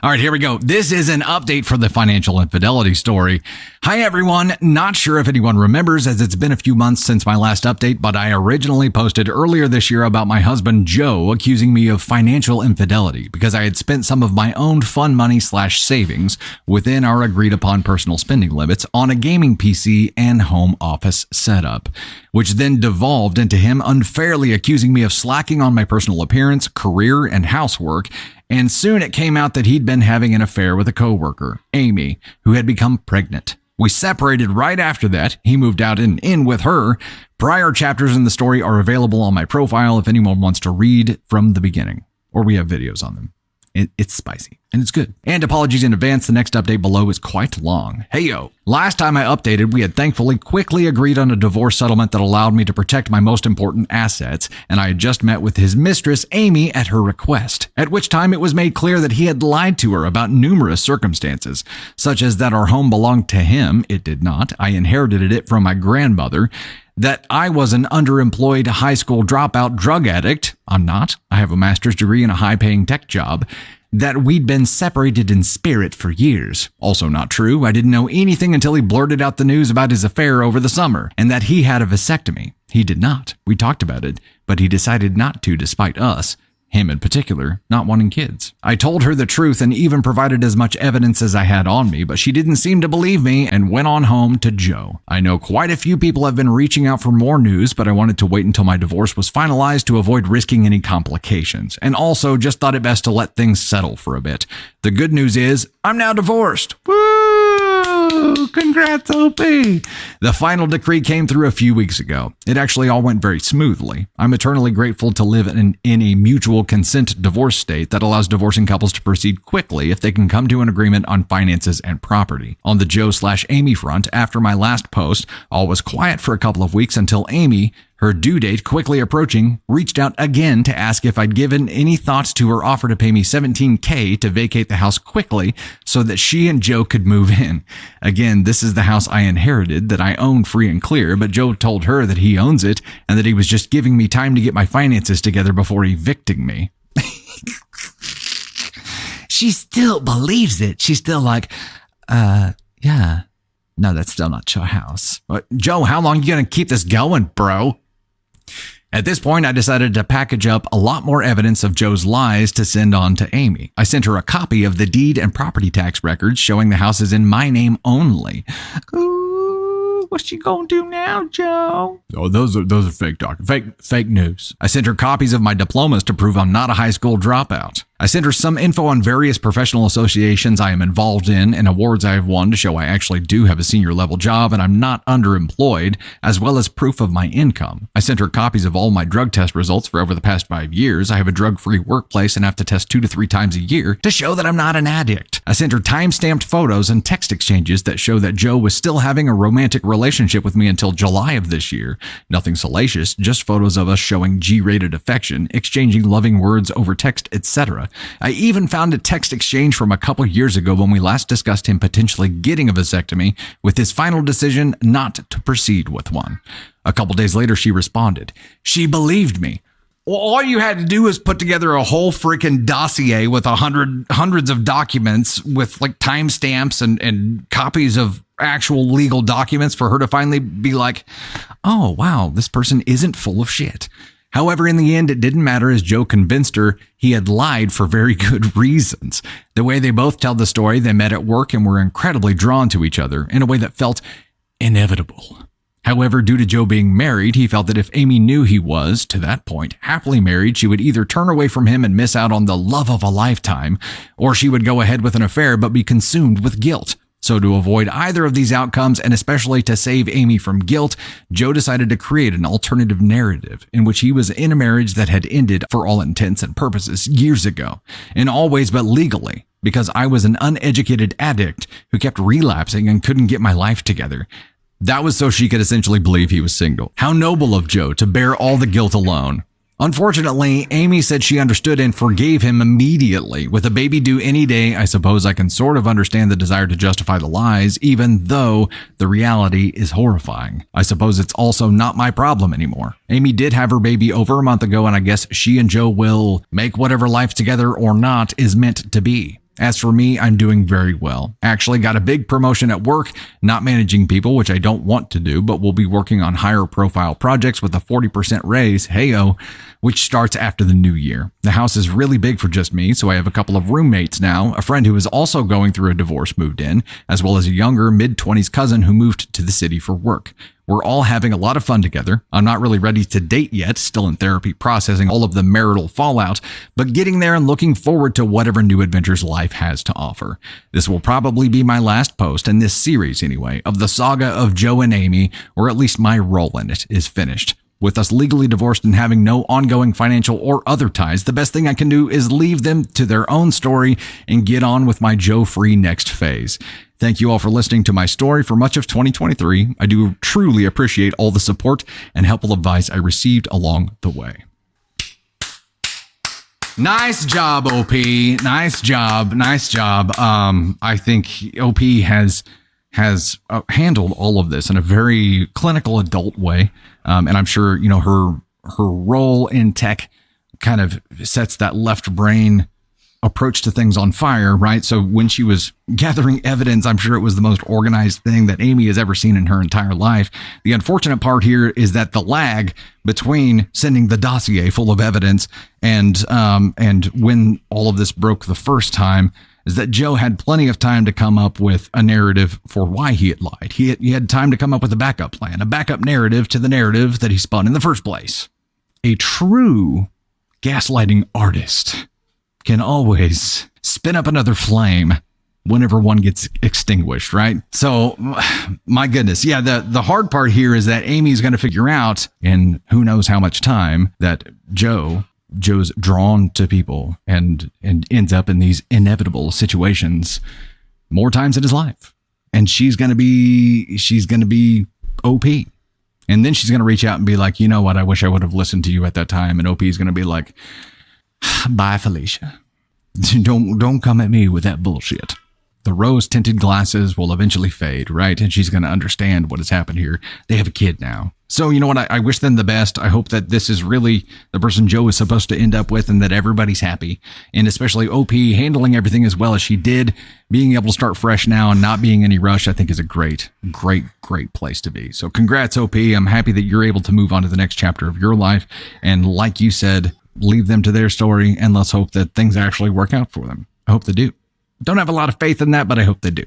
All right, here we go. This is an update for the financial infidelity story. Hi, everyone. Not sure if anyone remembers, as it's been a few months since my last update, but I originally posted earlier this year about my husband, Joe, accusing me of financial infidelity because I had spent some of my own fun money / savings within our agreed upon personal spending limits on a gaming PC and home office setup, which then devolved into him unfairly accusing me of slacking on my personal appearance, career, and housework. And soon it came out that he'd been having an affair with a coworker, Amy, who had become pregnant. We separated right after that. He moved out and in with her. Prior chapters in the story are available on my profile if anyone wants to read from the beginning, or we have videos on them. It's spicy and it's good. And apologies in advance. The next update below is quite long. Hey yo, last time I updated, we had thankfully quickly agreed on a divorce settlement that allowed me to protect my most important assets. And I had just met with his mistress, Amy, at her request, at which time it was made clear that he had lied to her about numerous circumstances, such as that our home belonged to him. It did not. I inherited it from my grandmother. That I was an underemployed high school dropout drug addict. I'm not. I have a master's degree and a high-paying tech job. That we'd been separated in spirit for years. Also not true. I didn't know anything until he blurted out the news about his affair over the summer, and that he had a vasectomy. He did not. We talked about it, but he decided not to despite us. Him in particular, not wanting kids. I told her the truth and even provided as much evidence as I had on me, but she didn't seem to believe me and went on home to Joe. I know quite a few people have been reaching out for more news, but I wanted to wait until my divorce was finalized to avoid risking any complications, and also just thought it best to let things settle for a bit. The good news is, I'm now divorced. Woo! Congrats, OP! The final decree came through a few weeks ago. It actually all went very smoothly. I'm eternally grateful to live in a mutual consent divorce state that allows divorcing couples to proceed quickly if they can come to an agreement on finances and property. On the Joe/Amy front, after my last post, all was quiet for a couple of weeks until Amy, her due date quickly approaching, reached out again to ask if I'd given any thoughts to her offer to pay me $17,000 to vacate the house quickly so that she and Joe could move in. Again, this is the house I inherited that I own free and clear, but Joe told her that he owns it and that he was just giving me time to get my finances together before evicting me. She still believes it. She's still like, yeah. No, that's still not your house. But Joe, how long are you going to keep this going, bro? At this point, I decided to package up a lot more evidence of Joe's lies to send on to Amy. I sent her a copy of the deed and property tax records showing the house is in my name only. Ooh, what's she gonna do now, Joe? Oh, those are fake news. I sent her copies of my diplomas to prove I'm not a high school dropout. I sent her some info on various professional associations I am involved in and awards I have won to show I actually do have a senior level job and I'm not underemployed, as well as proof of my income. I sent her copies of all my drug test results for over the past 5 years. I have a drug-free workplace and have to test 2 to 3 times a year to show that I'm not an addict. I sent her time-stamped photos and text exchanges that show that Joe was still having a romantic relationship with me until July of this year. Nothing salacious, just photos of us showing G-rated affection, exchanging loving words over text, etc. I even found a text exchange from a couple years ago when we last discussed him potentially getting a vasectomy, with his final decision not to proceed with one. A couple days later, she responded. She believed me. Well, all you had to do was put together a whole freaking dossier with hundreds of documents with like timestamps and copies of actual legal documents for her to finally be like, oh, wow, this person isn't full of shit. However, in the end, it didn't matter as Joe convinced her he had lied for very good reasons. The way they both tell the story, they met at work and were incredibly drawn to each other in a way that felt inevitable. However, due to Joe being married, he felt that if Amy knew he was, to that point, happily married, she would either turn away from him and miss out on the love of a lifetime, or she would go ahead with an affair but be consumed with guilt. So to avoid either of these outcomes, and especially to save Amy from guilt, Joe decided to create an alternative narrative in which he was in a marriage that had ended for all intents and purposes years ago, in all ways but legally, because I was an uneducated addict who kept relapsing and couldn't get my life together. That was so she could essentially believe he was single. How noble of Joe to bear all the guilt alone. Unfortunately, Amy said she understood and forgave him immediately. With a baby due any day, I suppose I can sort of understand the desire to justify the lies, even though the reality is horrifying. I suppose it's also not my problem anymore. Amy did have her baby over a month ago, and I guess she and Joe will make whatever life together or not is meant to be. As for me, I'm doing very well. Actually got a big promotion at work, not managing people, which I don't want to do, but we'll be working on higher profile projects with a 40% raise, heyo, which starts after the new year. The house is really big for just me, so I have a couple of roommates now. A friend who is also going through a divorce moved in, as well as a younger mid-20s cousin who moved to the city for work. We're all having a lot of fun together. I'm not really ready to date yet, still in therapy processing all of the marital fallout, but getting there and looking forward to whatever new adventures life has to offer. This will probably be my last post in this series anyway, of the saga of Joe and Amy, or at least my role in it is finished. With us legally divorced and having no ongoing financial or other ties, the best thing I can do is leave them to their own story and get on with my Joe-free next phase. Thank you all for listening to my story for much of 2023. I do truly appreciate all the support and helpful advice I received along the way. Nice job, OP. Nice job. Nice job. I think OP has handled all of this in a very clinical adult way. And I'm sure, her role in tech kind of sets that left brain approach to things on fire, right? So when she was gathering evidence, I'm sure it was the most organized thing that Amy has ever seen in her entire life. The unfortunate part here is that the lag between sending the dossier full of evidence and when all of this broke the first time is that Joe had plenty of time to come up with a narrative for why he had lied. He had time to come up with a backup plan, a backup narrative to the narrative that he spun in the first place. A true gaslighting artist can always spin up another flame whenever one gets extinguished, right? So, my goodness. Yeah, the hard part here is that Amy's going to figure out in who knows how much time that Joe's drawn to people and ends up in these inevitable situations more times in his life. And she's going to be OP. And then she's going to reach out and be like, you know what? I wish I would have listened to you at that time. And OP is going to be like, bye, Felicia. Don't come at me with that bullshit. The rose-tinted glasses will eventually fade, right? And she's going to understand what has happened here. They have a kid now. So, you know what? I wish them the best. I hope that this is really the person Joe is supposed to end up with and that everybody's happy. And especially OP handling everything as well as she did, being able to start fresh now and not being any rush, I think is a great place to be. So congrats, OP. I'm happy that you're able to move on to the next chapter of your life. And like you said, leave them to their story and let's hope that things actually work out for them. I hope they do. Don't have a lot of faith in that, but I hope they do.